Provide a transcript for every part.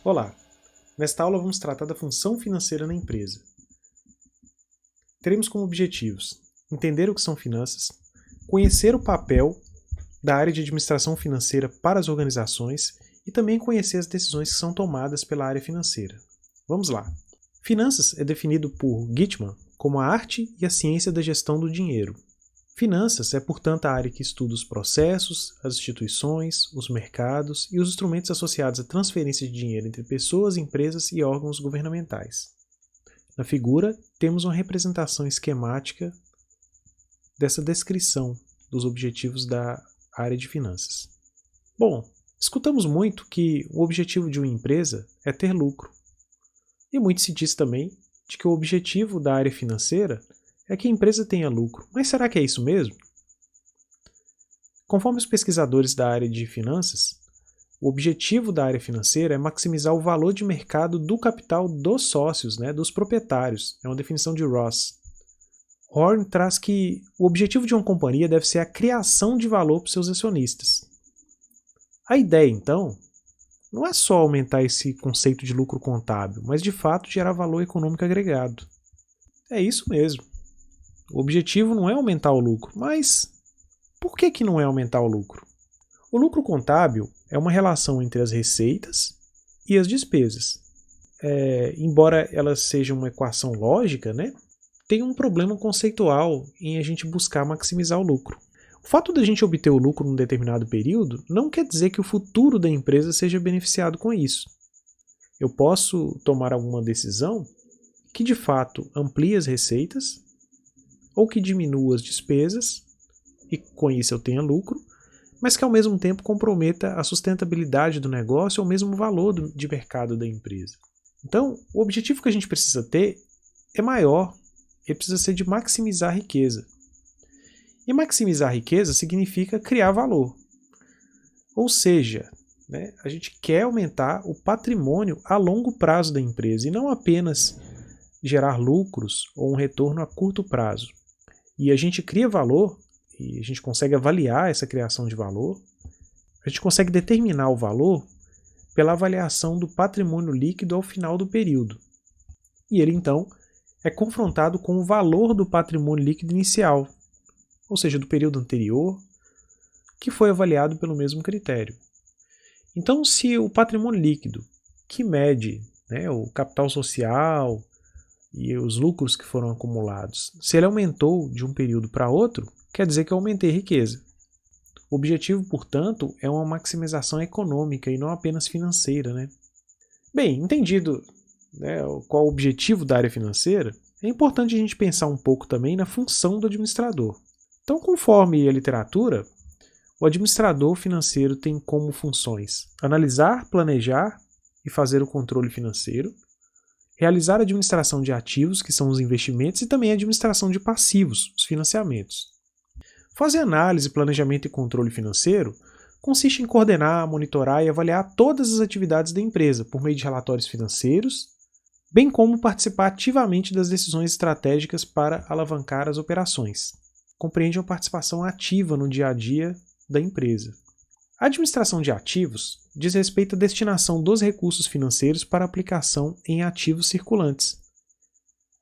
Olá! Nesta aula vamos tratar da função financeira na empresa. Teremos como objetivos entender o que são finanças, conhecer o papel da área de administração financeira para as organizações e também conhecer as decisões que são tomadas pela área financeira. Vamos lá! Finanças é definido por Gitman como a arte e a ciência da gestão do dinheiro. Finanças é, portanto, a área que estuda os processos, as instituições, os mercados e os instrumentos associados à transferência de dinheiro entre pessoas, empresas e órgãos governamentais. Na figura, temos uma representação esquemática dessa descrição dos objetivos da área de finanças. Bom, escutamos muito que o objetivo de uma empresa é ter lucro. E muito se diz também de que o objetivo da área financeira é que a empresa tenha lucro. Mas será que é isso mesmo? Conforme os pesquisadores da área de finanças, o objetivo da área financeira é maximizar o valor de mercado do capital dos sócios, dos proprietários. É uma definição de Ross. Horn traz que o objetivo de uma companhia deve ser a criação de valor para os seus acionistas. A ideia, então, não é só aumentar esse conceito de lucro contábil, mas de fato gerar valor econômico agregado. É isso mesmo. O objetivo não é aumentar o lucro, mas por que não é aumentar o lucro? O lucro contábil é uma relação entre as receitas e as despesas. Embora ela seja uma equação lógica, tem um problema conceitual em a gente buscar maximizar o lucro. O fato de a gente obter o lucro num determinado período não quer dizer que o futuro da empresa seja beneficiado com isso. Eu posso tomar alguma decisão que de fato amplie as receitas ou que diminua as despesas, e com isso eu tenha lucro, mas que ao mesmo tempo comprometa a sustentabilidade do negócio ou mesmo o valor de mercado da empresa. Então, o objetivo que a gente precisa ter é maior, ele precisa ser de maximizar a riqueza. E maximizar a riqueza significa criar valor. Ou seja, a gente quer aumentar o patrimônio a longo prazo da empresa e não apenas gerar lucros ou um retorno a curto prazo. E a gente cria valor, e a gente consegue avaliar essa criação de valor, a gente consegue determinar o valor pela avaliação do patrimônio líquido ao final do período. E ele, então, é confrontado com o valor do patrimônio líquido inicial, ou seja, do período anterior, que foi avaliado pelo mesmo critério. Então, se o patrimônio líquido, que mede o capital social e os lucros que foram acumulados, se ele aumentou de um período para outro, quer dizer que eu aumentei riqueza. O objetivo, portanto, é uma maximização econômica e não apenas financeira. Bem, entendido qual o objetivo da área financeira, é importante a gente pensar um pouco também na função do administrador. Então, conforme a literatura, o administrador financeiro tem como funções analisar, planejar e fazer o controle financeiro, realizar a administração de ativos, que são os investimentos, e também a administração de passivos, os financiamentos. Fazer análise, planejamento e controle financeiro consiste em coordenar, monitorar e avaliar todas as atividades da empresa por meio de relatórios financeiros, bem como participar ativamente das decisões estratégicas para alavancar as operações. Compreende uma participação ativa no dia a dia da empresa. A administração de ativos diz respeito à destinação dos recursos financeiros para aplicação em ativos circulantes.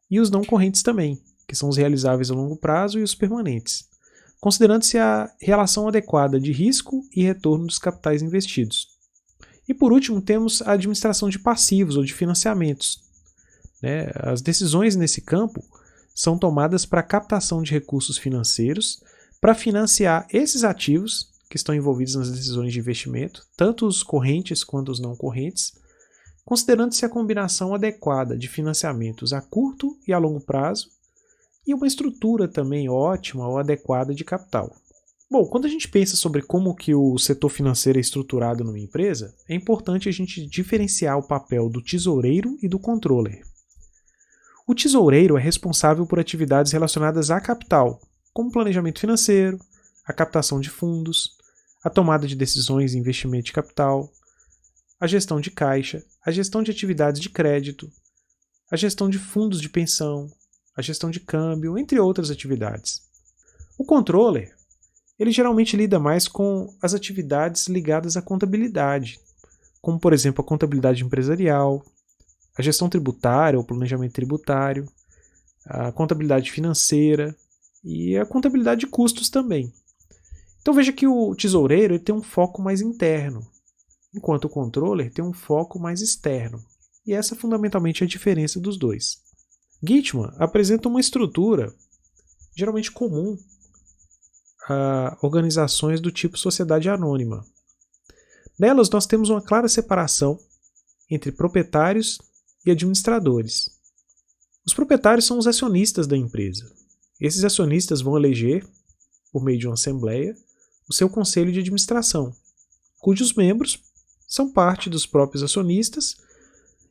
E os não correntes também, que são os realizáveis a longo prazo e os permanentes, considerando-se a relação adequada de risco e retorno dos capitais investidos. E por último, temos a administração de passivos ou de financiamentos. As decisões nesse campo são tomadas para a captação de recursos financeiros para financiar esses ativos que estão envolvidos nas decisões de investimento, tanto os correntes quanto os não correntes, considerando-se a combinação adequada de financiamentos a curto e a longo prazo e uma estrutura também ótima ou adequada de capital. Bom, quando a gente pensa sobre como que o setor financeiro é estruturado numa empresa, é importante a gente diferenciar o papel do tesoureiro e do controller. O tesoureiro é responsável por atividades relacionadas a capital, como planejamento financeiro, a captação de fundos, a tomada de decisões em investimento de capital, a gestão de caixa, a gestão de atividades de crédito, a gestão de fundos de pensão, a gestão de câmbio, entre outras atividades. O controller, ele geralmente lida mais com as atividades ligadas à contabilidade, como por exemplo a contabilidade empresarial, a gestão tributária ou planejamento tributário, a contabilidade financeira e a contabilidade de custos também. Então veja que o tesoureiro ele tem um foco mais interno, enquanto o controller tem um foco mais externo. E essa fundamentalmente é a diferença dos dois. Gitman apresenta uma estrutura geralmente comum a organizações do tipo sociedade anônima. Nelas nós temos uma clara separação entre proprietários e administradores. Os proprietários são os acionistas da empresa. Esses acionistas vão eleger, por meio de uma assembleia, o seu conselho de administração, cujos membros são parte dos próprios acionistas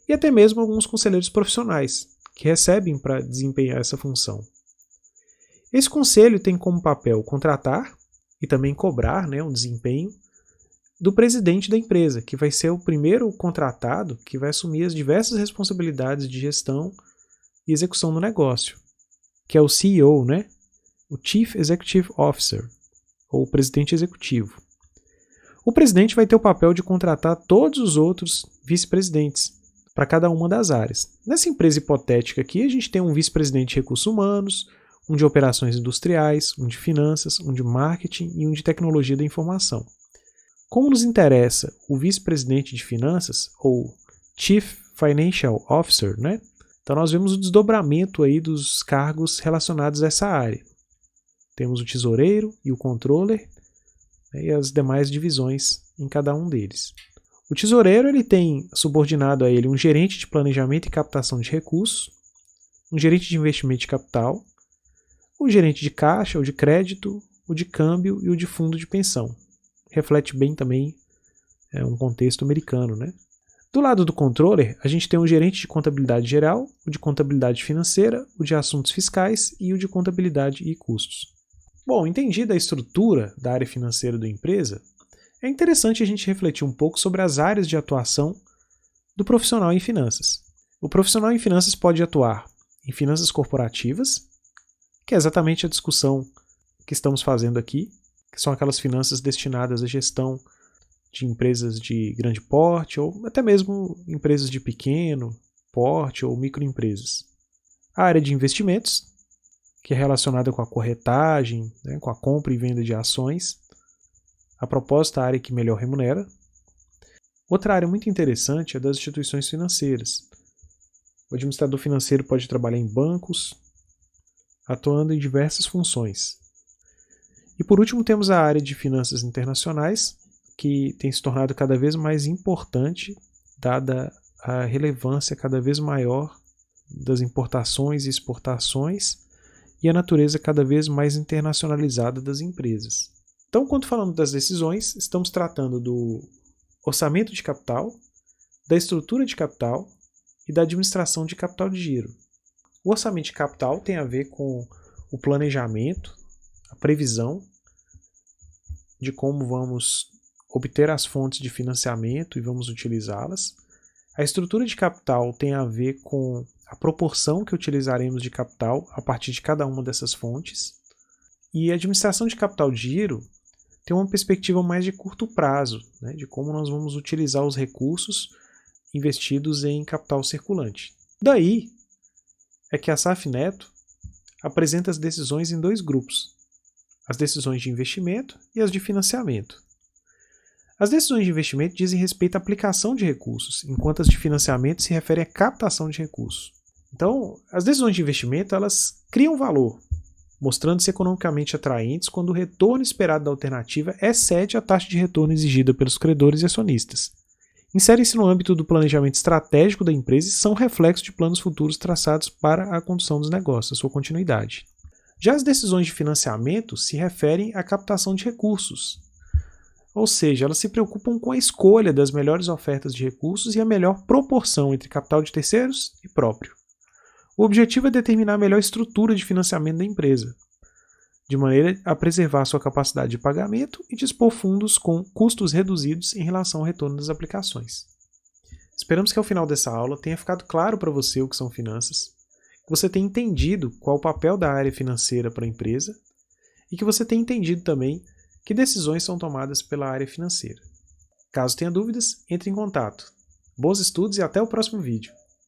e até mesmo alguns conselheiros profissionais, que recebem para desempenhar essa função. Esse conselho tem como papel contratar e também cobrar um desempenho do presidente da empresa, que vai ser o primeiro contratado que vai assumir as diversas responsabilidades de gestão e execução do negócio, que é o CEO, o Chief Executive Officer, ou o presidente executivo. O presidente vai ter o papel de contratar todos os outros vice-presidentes para cada uma das áreas. Nessa empresa hipotética aqui, a gente tem um vice-presidente de recursos humanos, um de operações industriais, um de finanças, um de marketing e um de tecnologia da informação. Como nos interessa o vice-presidente de finanças, ou Chief Financial Officer, então nós vemos o desdobramento aí dos cargos relacionados a essa área. Temos o tesoureiro e o controller, e as demais divisões em cada um deles. O tesoureiro ele tem subordinado a ele um gerente de planejamento e captação de recursos, um gerente de investimento de capital, o gerente de caixa, o de crédito, o de câmbio e o de fundo de pensão. Reflete bem também um contexto americano. Do lado do controller, a gente tem o gerente de contabilidade geral, o de contabilidade financeira, o de assuntos fiscais e o de contabilidade e custos. Bom, entendida a estrutura da área financeira da empresa, é interessante a gente refletir um pouco sobre as áreas de atuação do profissional em finanças. O profissional em finanças pode atuar em finanças corporativas, que é exatamente a discussão que estamos fazendo aqui, que são aquelas finanças destinadas à gestão de empresas de grande porte ou até mesmo empresas de pequeno porte ou microempresas. A área de investimentos, que é relacionada com a corretagem, com a compra e venda de ações. A propósito, a área que melhor remunera. Outra área muito interessante é das instituições financeiras. O administrador financeiro pode trabalhar em bancos, atuando em diversas funções. E por último temos a área de finanças internacionais, que tem se tornado cada vez mais importante, dada a relevância cada vez maior das importações e exportações, e a natureza cada vez mais internacionalizada das empresas. Então, quando falamos das decisões, estamos tratando do orçamento de capital, da estrutura de capital e da administração de capital de giro. O orçamento de capital tem a ver com o planejamento, a previsão de como vamos obter as fontes de financiamento e vamos utilizá-las. A estrutura de capital tem a ver com a proporção que utilizaremos de capital a partir de cada uma dessas fontes. E a administração de capital de giro tem uma perspectiva mais de curto prazo, de como nós vamos utilizar os recursos investidos em capital circulante. Daí é que a SAF Neto apresenta as decisões em dois grupos, as decisões de investimento e as de financiamento. As decisões de investimento dizem respeito à aplicação de recursos, enquanto as de financiamento se referem à captação de recursos. Então, as decisões de investimento elas criam valor, mostrando-se economicamente atraentes quando o retorno esperado da alternativa excede a taxa de retorno exigida pelos credores e acionistas. Inserem-se no âmbito do planejamento estratégico da empresa e são reflexo de planos futuros traçados para a condução dos negócios, a sua continuidade. Já as decisões de financiamento se referem à captação de recursos, ou seja, elas se preocupam com a escolha das melhores ofertas de recursos e a melhor proporção entre capital de terceiros e próprio. O objetivo é determinar a melhor estrutura de financiamento da empresa, de maneira a preservar sua capacidade de pagamento e dispor fundos com custos reduzidos em relação ao retorno das aplicações. Esperamos que ao final dessa aula tenha ficado claro para você o que são finanças, que você tenha entendido qual o papel da área financeira para a empresa e que você tenha entendido também que decisões são tomadas pela área financeira. Caso tenha dúvidas, entre em contato. Bons estudos e até o próximo vídeo.